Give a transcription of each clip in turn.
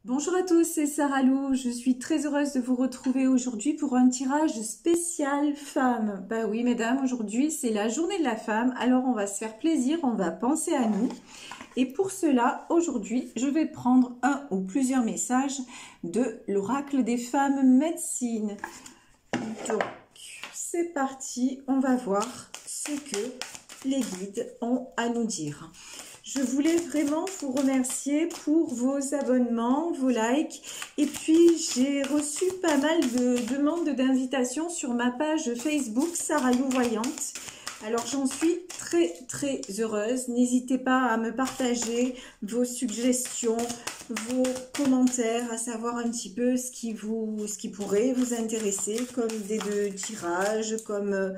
Bonjour à tous, c'est Sarah Lou. Je suis très heureuse de vous retrouver aujourd'hui pour un tirage spécial femme. Bah oui, mesdames, aujourd'hui c'est la journée de la femme, alors on va se faire plaisir, on va penser à nous. Et pour cela, aujourd'hui, je vais prendre un ou plusieurs messages de l'oracle des femmes médecine. Donc, c'est parti, on va voir ce que les guides ont à nous dire. Je voulais vraiment vous remercier pour vos abonnements, vos likes. Et puis, j'ai reçu pas mal de demandes d'invitation sur ma page Facebook Sarah Lou Voyante. Alors, j'en suis très heureuse. N'hésitez pas à me partager vos suggestions, vos commentaires, à savoir un petit peu ce qui pourrait vous intéresser, comme idée de tirage, comme...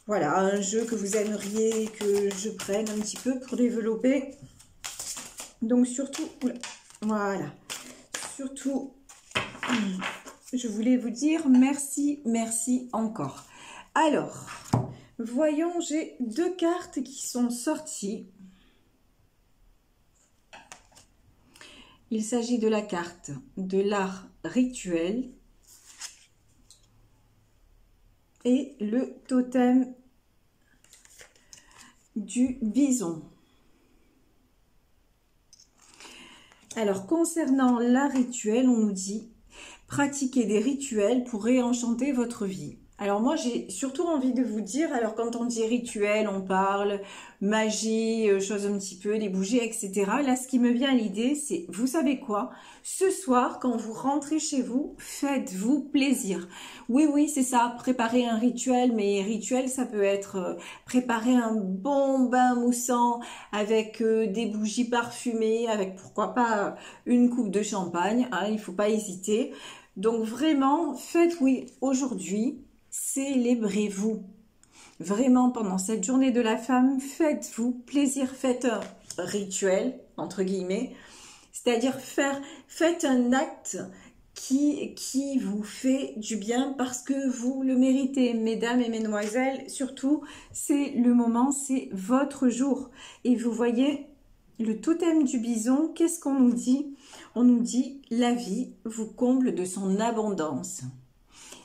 voilà, un jeu que vous aimeriez que je prenne un petit peu pour développer. Donc surtout, voilà, surtout, je voulais vous dire merci encore. Alors, voyons, j'ai deux cartes qui sont sorties. Il s'agit de la carte de l'art rituel et le totem du bison. Alors, concernant l'art rituel, on nous dit pratiquer des rituels pour réenchanter votre vie. Alors moi, j'ai surtout envie de vous dire, alors quand on dit rituel, on parle magie, choses un petit peu, des bougies, etc. Là, ce qui me vient à l'idée, c'est, vous savez quoi? Ce soir, quand vous rentrez chez vous, faites-vous plaisir. Oui, c'est ça, préparer un rituel, mais rituel, ça peut être préparer un bon bain moussant avec des bougies parfumées, avec pourquoi pas une coupe de champagne, hein, il ne faut pas hésiter. Donc vraiment, faites, oui, aujourd'hui, célébrez-vous. Vraiment, pendant cette journée de la femme, faites-vous plaisir, faites un rituel, entre guillemets, c'est-à-dire faites un acte qui vous fait du bien parce que vous le méritez. Mesdames et mesdemoiselles, surtout, c'est le moment, c'est votre jour. Et vous voyez, le totem du bison, qu'est-ce qu'on nous dit? On nous dit, la vie vous comble de son abondance.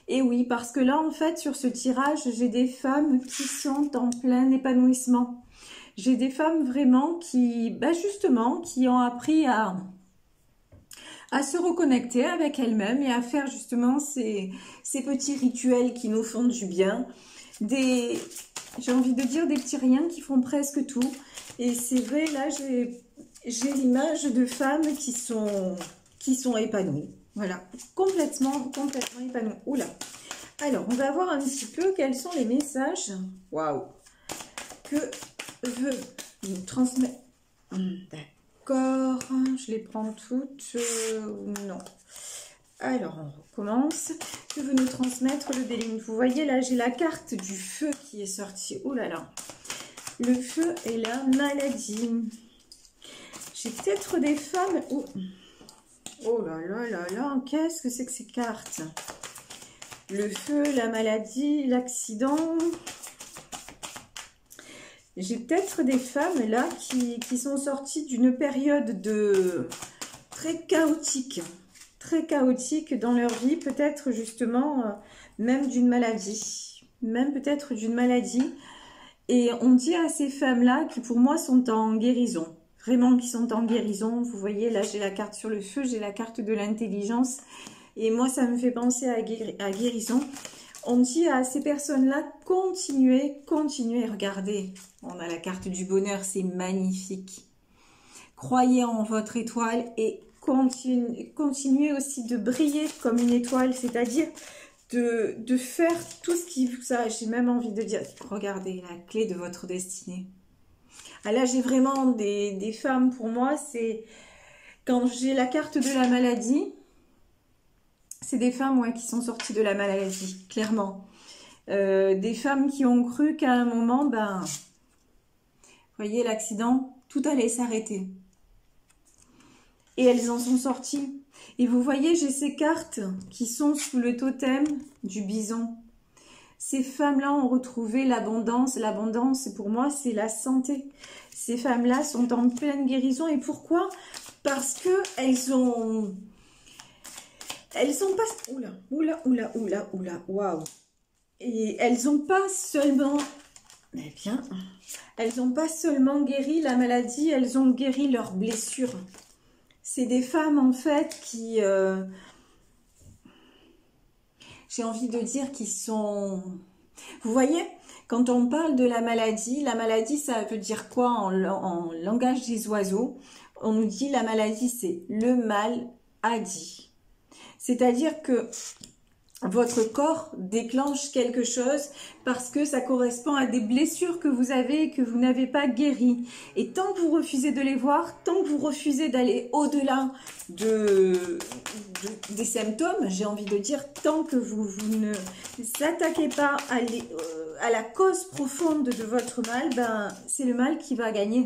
Et oui, parce que là, en fait, sur ce tirage, j'ai des femmes qui sont en plein épanouissement. J'ai des femmes vraiment qui, justement, qui ont appris à se reconnecter avec elles-mêmes et à faire justement ces petits rituels qui nous font du bien. J'ai envie de dire des petits riens qui font presque tout. Et c'est vrai, là, j'ai l'image de femmes qui sont épanouies. Voilà, complètement épanouie. Oula. Alors, on va voir un petit peu quels sont les messages. Waouh. Que veut nous transmettre. D'accord. Je les prends toutes. Non. Alors, on recommence. Que veut nous transmettre le déluge? Vous voyez, là, j'ai la carte du feu qui est sortie. Oh là là. Le feu et la maladie. J'ai peut-être des femmes... Oh là, qu'est-ce que c'est que ces cartes? Le feu, la maladie, l'accident. J'ai peut-être des femmes là qui sont sorties d'une période très chaotique dans leur vie, peut-être justement même d'une maladie, Et on dit à ces femmes-là qui pour moi sont en guérison. Vraiment qui sont en guérison. Vous voyez, là, j'ai la carte sur le feu, j'ai la carte de l'intelligence. Et moi, ça me fait penser à guérison. On dit à ces personnes-là, continuez. Regardez, on a la carte du bonheur, c'est magnifique. Croyez en votre étoile et continuez aussi de briller comme une étoile. C'est-à-dire de faire tout ce qui vous a... J'ai même envie de dire, regardez, la clé de votre destinée. Ah là, j'ai vraiment des femmes, pour moi, c'est quand j'ai la carte de la maladie, c'est des femmes qui sont sorties de la maladie, clairement. Des femmes qui ont cru qu'à un moment, vous voyez l'accident, tout allait s'arrêter. Et elles en sont sorties. Et vous voyez, j'ai ces cartes qui sont sous le totem du bison. Ces femmes-là ont retrouvé l'abondance. L'abondance, pour moi, c'est la santé. Ces femmes-là sont en pleine guérison. Et pourquoi? Parce que elles ont pas... Oula, waouh. Et elles ont pas seulement... Eh bien, elles n'ont pas seulement guéri la maladie, elles ont guéri leurs blessures. C'est des femmes, en fait, qui... j'ai envie de dire qui sont... Vous voyez, quand on parle de la maladie, ça veut dire quoi en langage des oiseaux? On nous dit la maladie, c'est le mal a dit. C'est-à-dire que votre corps déclenche quelque chose parce que ça correspond à des blessures que vous avez et que vous n'avez pas guéries. Et tant que vous refusez de les voir, tant que vous refusez d'aller au-delà des symptômes, j'ai envie de dire, tant que vous ne vous attaquez pas à la cause profonde de votre mal, ben, c'est le mal qui va gagner.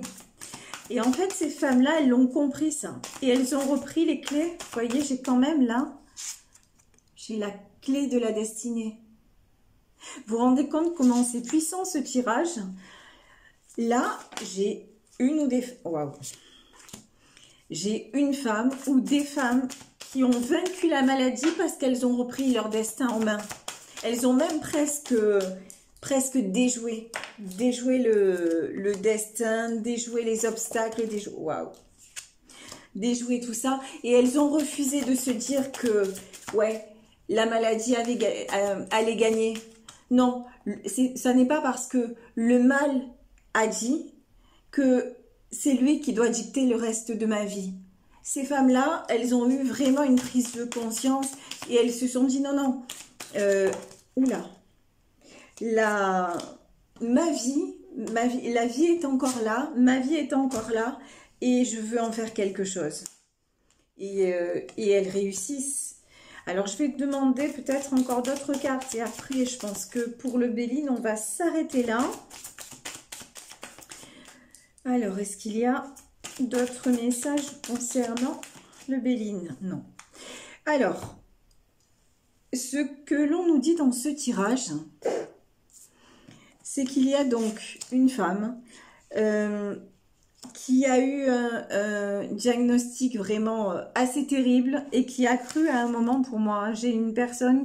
Et en fait, ces femmes-là, elles l'ont compris ça. Et elles ont repris les clés. Vous voyez, j'ai quand même là, j'ai la clé de la destinée. Vous vous rendez compte comment c'est puissant ce tirage? Là, j'ai une ou des... Waouh! J'ai une femme ou des femmes qui ont vaincu la maladie parce qu'elles ont repris leur destin en main. Elles ont même presque déjoué le destin, déjoué les obstacles, waouh! Déjouer tout ça. Et elles ont refusé de se dire que, ouais, la maladie allait gagner. Non, ça n'est pas parce que le mal a dit que c'est lui qui doit dicter le reste de ma vie. Ces femmes-là, elles ont eu vraiment une prise de conscience et elles se sont dit non, oula, la vie est encore là, ma vie est encore là et je veux en faire quelque chose. Et elles réussissent. Alors, je vais te demander peut-être encore d'autres cartes. Et après, je pense que pour le Béline, on va s'arrêter là. Alors, est-ce qu'il y a d'autres messages concernant le Béline? Non. Alors, ce que l'on nous dit dans ce tirage, c'est qu'il y a donc une femme qui a eu un diagnostic vraiment assez terrible et qui a cru à un moment, pour moi, j'ai une personne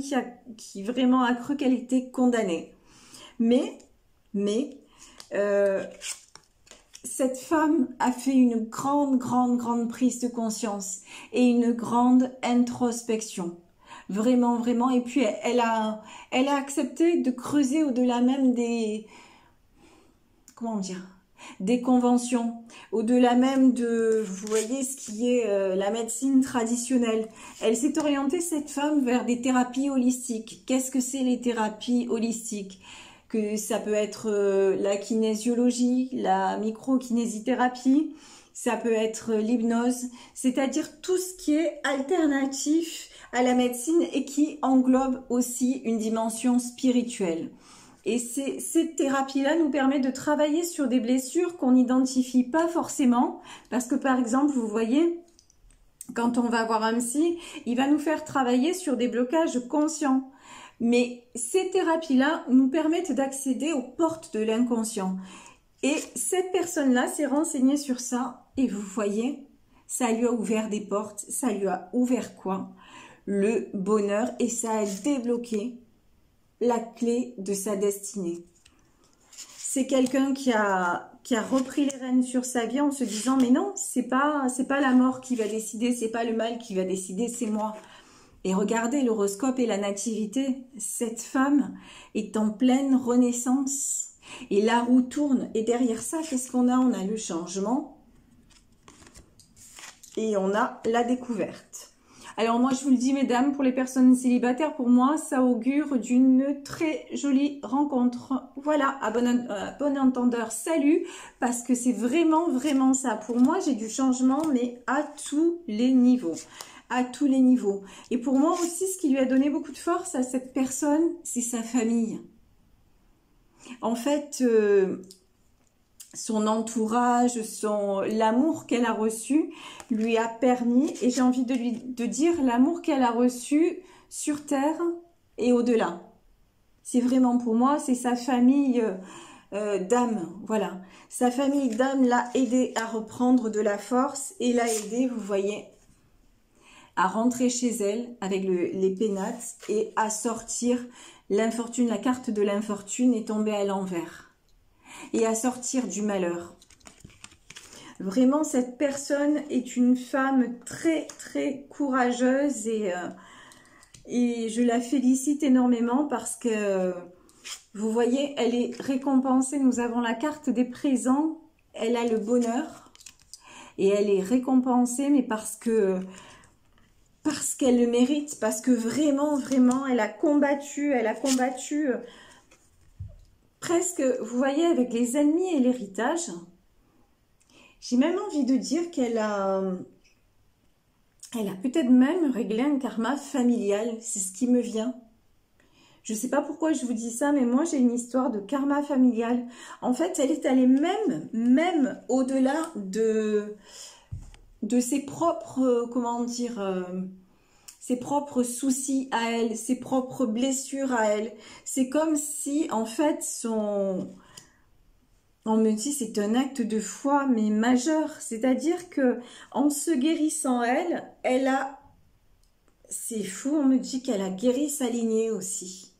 qui vraiment a cru qu'elle était condamnée. Mais cette femme a fait une grande prise de conscience et une grande introspection. Vraiment. Et puis, elle a accepté de creuser au-delà même des... Comment dire ? Des conventions, au-delà même de, vous voyez, ce qui est la médecine traditionnelle. Elle s'est orientée, cette femme, vers des thérapies holistiques. Qu'est-ce que c'est les thérapies holistiques? Que ça peut être la kinésiologie, la micro-kinésithérapie, ça peut être l'hypnose, c'est-à-dire tout ce qui est alternatif à la médecine et qui englobe aussi une dimension spirituelle. Et cette thérapie-là nous permet de travailler sur des blessures qu'on n'identifie pas forcément. Parce que par exemple, vous voyez, quand on va voir un psy, il va nous faire travailler sur des blocages conscients. Mais ces thérapies-là nous permettent d'accéder aux portes de l'inconscient. Et cette personne-là s'est renseignée sur ça. Et vous voyez, ça lui a ouvert des portes. Ça lui a ouvert quoi? Le bonheur. Et ça a débloqué la clé de sa destinée. C'est quelqu'un qui a repris les rênes sur sa vie en se disant mais non, c'est pas la mort qui va décider, c'est pas le mal qui va décider, c'est moi. Et regardez l'horoscope et la nativité, cette femme est en pleine renaissance et la roue tourne. Et derrière ça, qu'est-ce qu'on a? On a le changement et on a la découverte. Alors moi je vous le dis mesdames, pour les personnes célibataires, pour moi ça augure d'une très jolie rencontre. Voilà, à bon entendeur, salut, parce que c'est vraiment ça. Pour moi j'ai du changement mais à tous les niveaux. À tous les niveaux. Et pour moi aussi ce qui lui a donné beaucoup de force à cette personne, c'est sa famille. En fait... son entourage, l'amour qu'elle a reçu lui a permis, et j'ai envie de dire l'amour qu'elle a reçu sur terre et au-delà. C'est vraiment pour moi, c'est sa famille d'âme, voilà. Sa famille d'âme l'a aidé à reprendre de la force et l'a aidé, vous voyez, à rentrer chez elle avec les pénates et à sortir l'infortune, la carte de l'infortune est tombée à l'envers et à sortir du malheur. Vraiment, cette personne est une femme très, très courageuse et je la félicite énormément parce que, vous voyez, elle est récompensée. Nous avons la carte des présents. Elle a le bonheur et elle est récompensée, mais parce qu'elle le mérite, parce que vraiment, vraiment, elle a combattu presque, vous voyez, avec les ennemis et l'héritage. J'ai même envie de dire qu'elle a peut-être même réglé un karma familial, c'est ce qui me vient. Je ne sais pas pourquoi je vous dis ça, mais moi j'ai une histoire de karma familial. En fait, elle est allée même au-delà de ses propres, comment dire, ses propres soucis à elle, ses propres blessures à elle. C'est comme si, en fait, on me dit c'est un acte de foi, mais majeur. C'est-à-dire que en se guérissant elle a... C'est fou, on me dit qu'elle a guéri sa lignée aussi.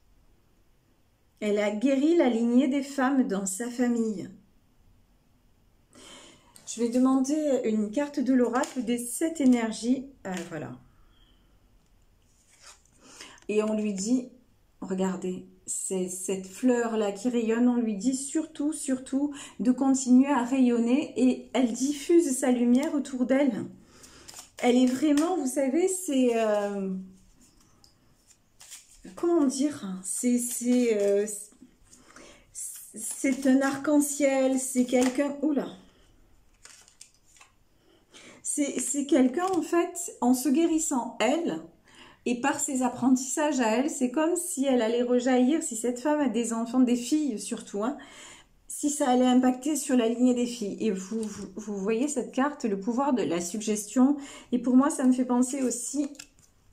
Elle a guéri la lignée des femmes dans sa famille. Je vais demander une carte de l'oracle des 7 énergies. Voilà. Et on lui dit, regardez, c'est cette fleur-là qui rayonne, on lui dit surtout, surtout de continuer à rayonner et elle diffuse sa lumière autour d'elle. Elle est vraiment, vous savez, c'est... comment dire? C'est un arc-en-ciel, c'est quelqu'un... Oula! C'est quelqu'un, en fait, en se guérissant, elle... Et par ses apprentissages à elle, c'est comme si elle allait rejaillir, si cette femme a des enfants, des filles surtout, hein, si ça allait impacter sur la lignée des filles. Et vous voyez cette carte, le pouvoir de la suggestion. Et pour moi, ça me fait penser aussi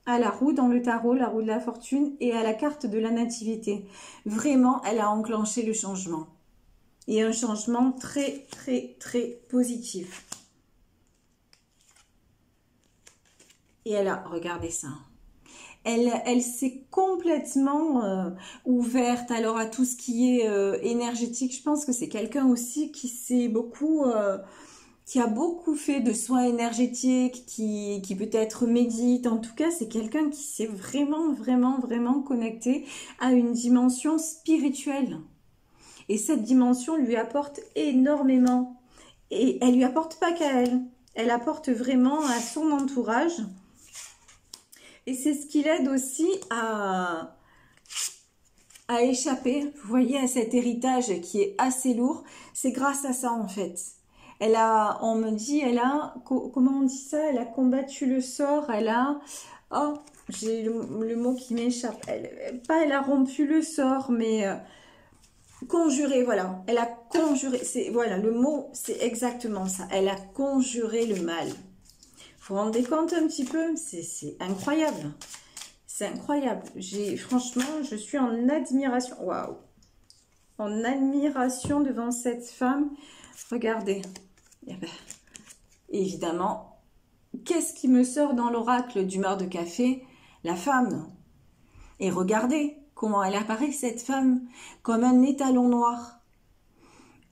à la roue dans le tarot, la roue de la fortune, et à la carte de la nativité. Vraiment, elle a enclenché le changement. Et un changement très, très, très positif. Et elle a, regardez ça. Elle s'est complètement ouverte alors à tout ce qui est énergétique. Je pense que c'est quelqu'un aussi qui s'est beaucoup, qui a beaucoup fait de soins énergétiques, qui peut-être médite. En tout cas, c'est quelqu'un qui s'est vraiment, vraiment, vraiment connecté à une dimension spirituelle. Et cette dimension lui apporte énormément. Et elle lui apporte pas qu'à elle. Elle apporte vraiment à son entourage. Et c'est ce qui l'aide aussi à échapper, vous voyez, à cet héritage qui est assez lourd. C'est grâce à ça, en fait. Elle a, on me dit, elle a, comment on dit ça? Elle a combattu le sort, elle a, oh, j'ai le mot qui m'échappe. Elle a rompu le sort, mais conjuré, voilà. Elle a conjuré, voilà, le mot, c'est exactement ça. Elle a conjuré le mal. Vous vous rendez compte un petit peu? C'est incroyable. C'est incroyable. Franchement, je suis en admiration. Waouh! En admiration devant cette femme. Regardez. Eh ben, évidemment, qu'est-ce qui me sort dans l'oracle du mar de café? La femme. Et regardez comment elle apparaît, cette femme, comme un étalon noir.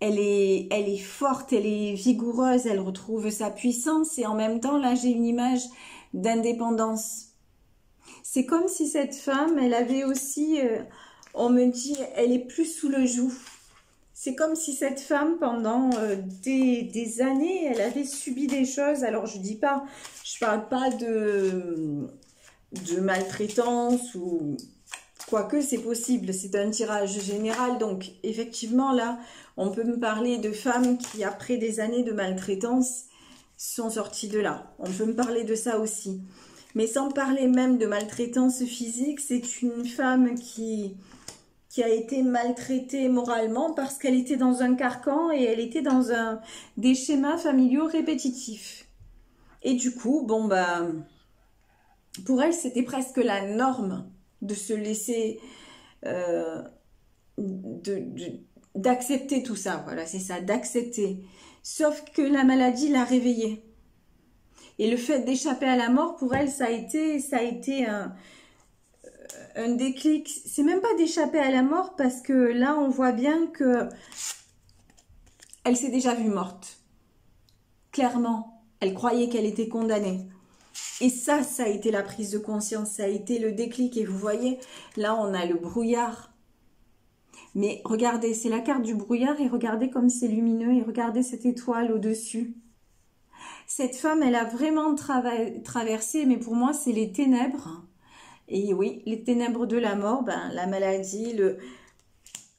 Elle est forte, elle est vigoureuse, elle retrouve sa puissance et en même temps, là, j'ai une image d'indépendance. C'est comme si cette femme, elle avait aussi, on me dit, elle est plus sous le joug. C'est comme si cette femme, pendant des années, elle avait subi des choses. Alors, je parle pas de maltraitance ou... Quoique c'est possible, c'est un tirage général, donc effectivement là, on peut me parler de femmes qui, après des années de maltraitance, sont sorties de là. On peut me parler de ça aussi. Mais sans parler même de maltraitance physique, c'est une femme qui a été maltraitée moralement parce qu'elle était dans un carcan et elle était dans des schémas familiaux répétitifs. Et du coup, bon bah, pour elle, c'était presque la norme de se laisser, d'accepter tout ça, voilà, c'est ça, d'accepter. Sauf que la maladie l'a réveillée. Et le fait d'échapper à la mort, pour elle, ça a été un déclic. C'est même pas d'échapper à la mort parce que là, on voit bien que elle s'est déjà vue morte. Clairement, elle croyait qu'elle était condamnée. Et ça a été la prise de conscience, ça a été le déclic. Et vous voyez, là, on a le brouillard. Mais regardez, c'est la carte du brouillard et regardez comme c'est lumineux et regardez cette étoile au-dessus. Cette femme, elle a vraiment traversé, mais pour moi, c'est les ténèbres. Et oui, les ténèbres de la mort, ben, la maladie,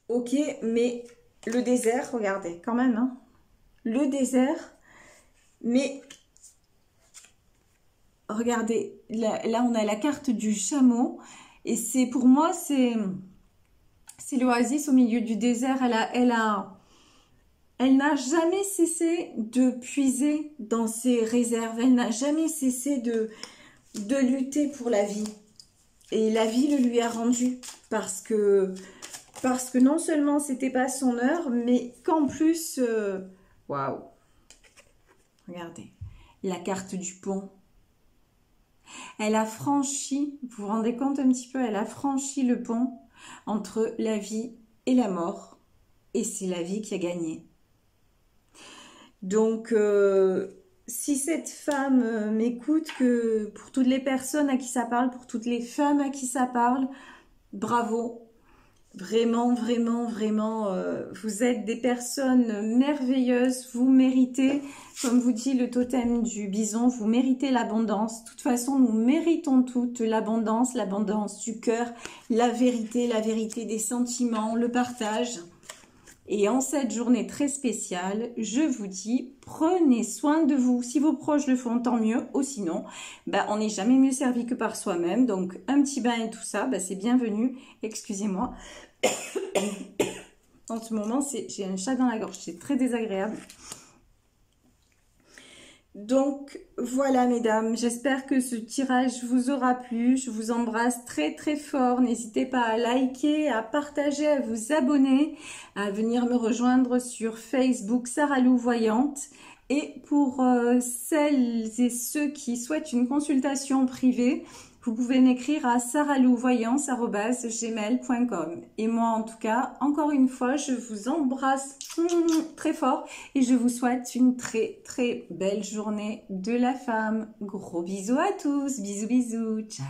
Ok, mais le désert, regardez, quand même, hein. Le désert, mais regardez, là, on a la carte du chameau. Et c'est pour moi, c'est l'oasis au milieu du désert. Elle n'a jamais cessé de puiser dans ses réserves. Elle n'a jamais cessé de lutter pour la vie. Et la vie le lui a rendu. Parce que non seulement c'était pas son heure, mais qu'en plus... Waouh! Regardez, la carte du pont. Elle a franchi, vous vous rendez compte un petit peu, elle a franchi le pont entre la vie et la mort. Et c'est la vie qui a gagné. Donc, si cette femme m'écoute, que pour toutes les personnes à qui ça parle, pour toutes les femmes à qui ça parle, bravo. Vraiment, vraiment, vraiment, vous êtes des personnes merveilleuses, vous méritez, comme vous dit le totem du bison, vous méritez l'abondance. De toute façon, nous méritons toutes l'abondance du cœur, la vérité des sentiments, le partage. Et en cette journée très spéciale, je vous dis, prenez soin de vous. Si vos proches le font, tant mieux. Ou sinon, bah, on n'est jamais mieux servi que par soi-même. Donc, un petit bain et tout ça, bah, c'est bienvenu. Excusez-moi. En ce moment, j'ai un chat dans la gorge. C'est très désagréable. Donc, voilà, mesdames. J'espère que ce tirage vous aura plu. Je vous embrasse très, très fort. N'hésitez pas à liker, à partager, à vous abonner, à venir me rejoindre sur Facebook Sarah Lou Voyante. Et pour celles et ceux qui souhaitent une consultation privée, vous pouvez m'écrire à sarahlouvoyance@gmail.com. Et moi, en tout cas, encore une fois, je vous embrasse très fort et je vous souhaite une très, très belle journée de la femme. Gros bisous à tous. Bisous, bisous. Ciao.